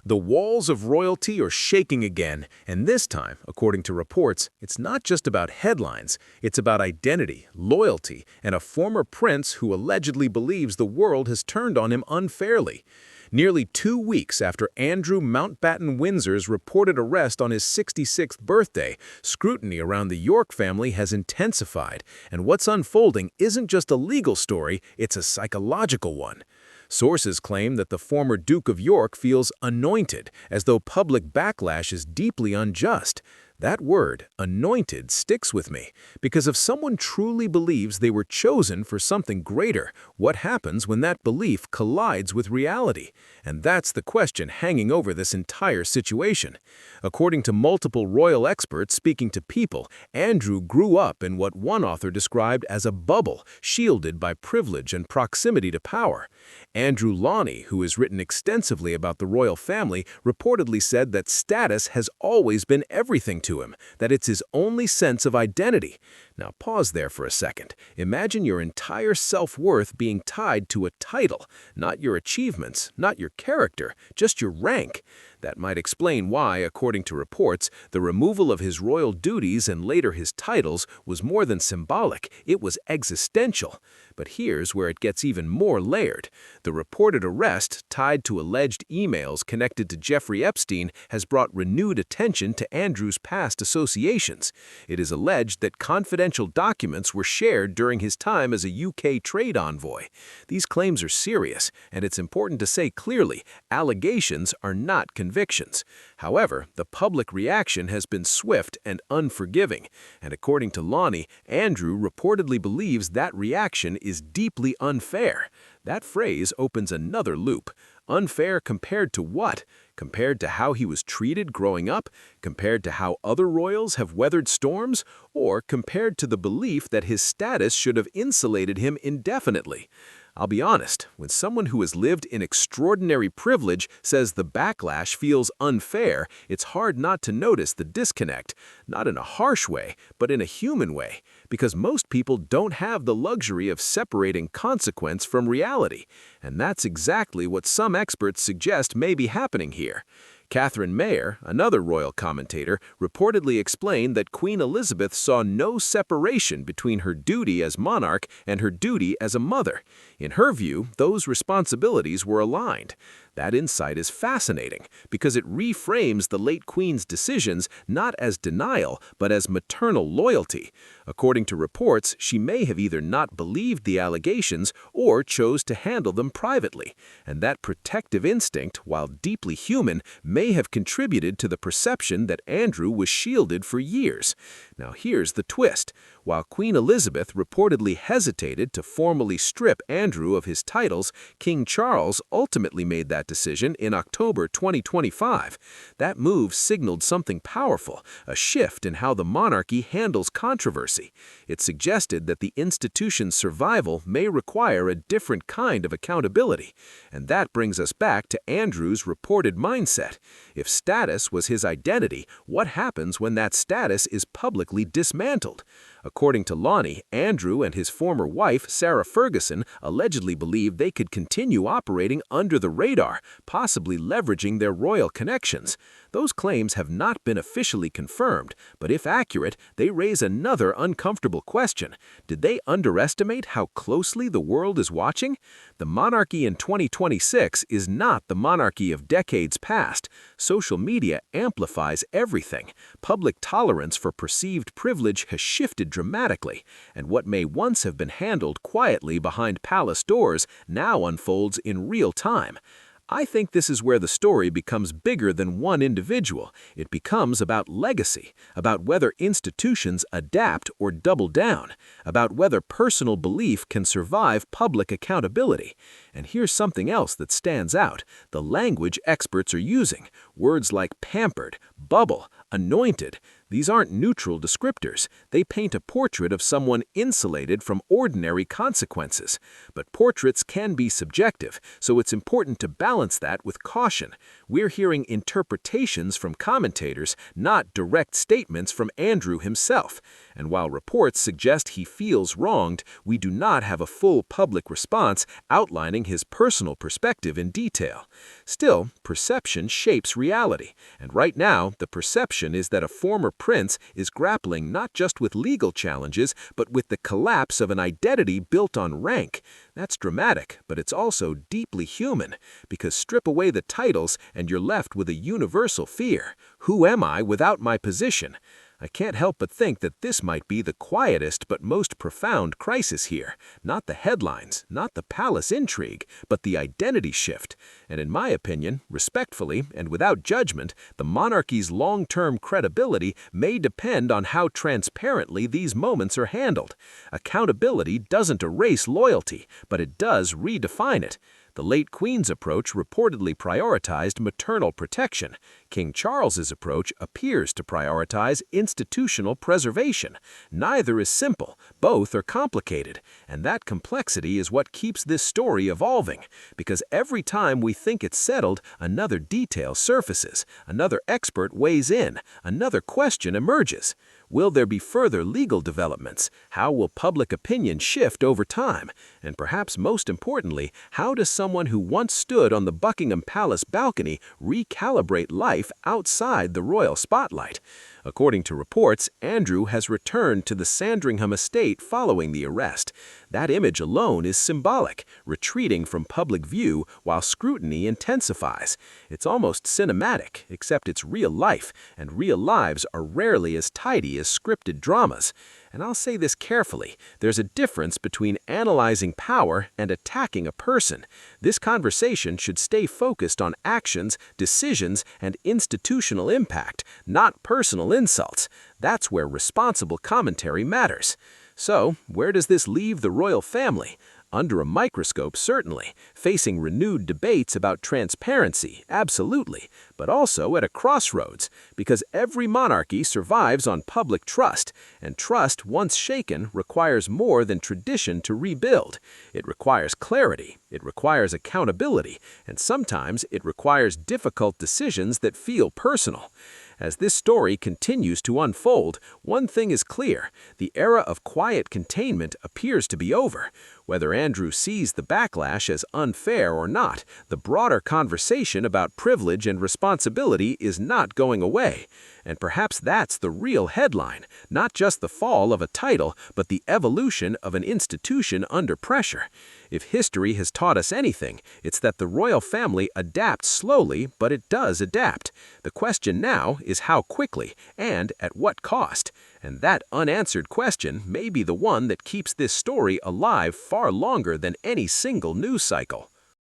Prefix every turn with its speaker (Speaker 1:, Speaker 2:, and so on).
Speaker 1: The walls of royalty are shaking again, and this time, according to reports, it's not just about headlines, it's about identity, loyalty, and a former prince who allegedly believes the world has turned on him unfairly. Nearly 2 weeks after Andrew Mountbatten Windsor's reported arrest on his 66th birthday, scrutiny around the York family has intensified, and what's unfolding isn't just a legal story, it's a psychological one. Sources claim that the former Duke of York feels anointed, as though public backlash is deeply unjust. That word, anointed, sticks with me, because if someone truly believes they were chosen for something greater, what happens when that belief collides with reality? And that's the question hanging over this entire situation. According to multiple royal experts speaking to People, Andrew grew up in what one author described as a bubble, shielded by privilege and proximity to power. Andrew Lawney, who has written extensively about the royal family, reportedly said that status has always been everything to him, that it's his only sense of identity. Now pause there for a second. Imagine your entire self-worth being tied to a title, not your achievements, not your character, just your rank. That might explain why, according to reports, the removal of his royal duties and later his titles was more than symbolic, it was existential. But here's where it gets even more layered. The reported arrest, tied to alleged emails connected to Jeffrey Epstein, has brought renewed attention to Andrew's past associations. It is alleged that confidential documents were shared during his time as a UK trade envoy. These claims are serious, and it's important to say clearly, allegations are not convictions. However, the public reaction has been swift and unforgiving, and according to Lawney, Andrew reportedly believes that reaction is deeply unfair. That phrase opens another loop. Unfair compared to what? Compared to how he was treated growing up? Compared to how other royals have weathered storms? Or compared to the belief that his status should have insulated him indefinitely? I'll be honest, when someone who has lived in extraordinary privilege says the backlash feels unfair, it's hard not to notice the disconnect, not in a harsh way, but in a human way, because most people don't have the luxury of separating consequence from reality, and that's exactly what some experts suggest may be happening here. Catherine Mayer, another royal commentator, reportedly explained that Queen Elizabeth saw no separation between her duty as monarch and her duty as a mother. In her view, those responsibilities were aligned. That insight is fascinating because it reframes the late Queen's decisions not as denial, but as maternal loyalty. According to reports, she may have either not believed the allegations or chose to handle them privately. And that protective instinct, while deeply human, may have contributed to the perception that Andrew was shielded for years. Now here's the twist. While Queen Elizabeth reportedly hesitated to formally strip Andrew of his titles, King Charles ultimately made that decision in October 2025. That move signaled something powerful, a shift in how the monarchy handles controversy. It suggested that the institution's survival may require a different kind of accountability. And that brings us back to Andrew's reported mindset. If status was his identity, what happens when that status is publicly dismantled? According to Lawney, Andrew and his former wife, Sarah Ferguson, allegedly believed they could continue operating under the radar, possibly leveraging their royal connections. Those claims have not been officially confirmed, but if accurate, they raise another uncomfortable question. Did they underestimate how closely the world is watching? The monarchy in 2026 is not the monarchy of decades past. Social media amplifies everything. Public tolerance for perceived privilege has shifted dramatically, and what may once have been handled quietly behind palace doors now unfolds in real time. I think this is where the story becomes bigger than one individual. It becomes about legacy, about whether institutions adapt or double down, about whether personal belief can survive public accountability. And here's something else that stands out: the language experts are using. Words like pampered, bubble, anointed. These aren't neutral descriptors. They paint a portrait of someone insulated from ordinary consequences. But portraits can be subjective, so it's important to balance that with caution. We're hearing interpretations from commentators, not direct statements from Andrew himself. And while reports suggest he feels wronged, we do not have a full public response outlining his personal perspective in detail. Still, perception shapes reality, and right now, the perception is that a former prince is grappling not just with legal challenges, but with the collapse of an identity built on rank. That's dramatic, but it's also deeply human, because strip away the titles and you're left with a universal fear. Who am I without my position? I can't help but think that this might be the quietest but most profound crisis here. Not the headlines, not the palace intrigue, but the identity shift. And in my opinion, respectfully and without judgment, the monarchy's long-term credibility may depend on how transparently these moments are handled. Accountability doesn't erase loyalty, but it does redefine it. The late Queen's approach reportedly prioritized maternal protection. King Charles's approach appears to prioritize institutional preservation. Neither is simple, both are complicated, and that complexity is what keeps this story evolving, because every time we think it's settled, another detail surfaces, another expert weighs in, another question emerges. Will there be further legal developments? How will public opinion shift over time? And perhaps most importantly, how does someone who once stood on the Buckingham Palace balcony recalibrate life outside the royal spotlight? According to reports, Andrew has returned to the Sandringham estate following the arrest. That image alone is symbolic, retreating from public view while scrutiny intensifies. It's almost cinematic, except it's real life, and real lives are rarely as tidy as scripted dramas. And I'll say this carefully, there's a difference between analyzing power and attacking a person. This conversation should stay focused on actions, decisions, and institutional impact, not personal insults. That's where responsible commentary matters. So, where does this leave the royal family? Under a microscope, certainly, facing renewed debates about transparency, absolutely, but also at a crossroads, because every monarchy survives on public trust, and trust once shaken requires more than tradition to rebuild. It requires clarity, it requires accountability, and sometimes it requires difficult decisions that feel personal. As this story continues to unfold, one thing is clear: the era of quiet containment appears to be over. Whether Andrew sees the backlash as unfair or not, the broader conversation about privilege and responsibility is not going away. And perhaps that's the real headline, not just the fall of a title, but the evolution of an institution under pressure. If history has taught us anything, it's that the royal family adapts slowly, but it does adapt. The question now is how quickly and at what cost. And that unanswered question may be the one that keeps this story alive far longer than any single news cycle.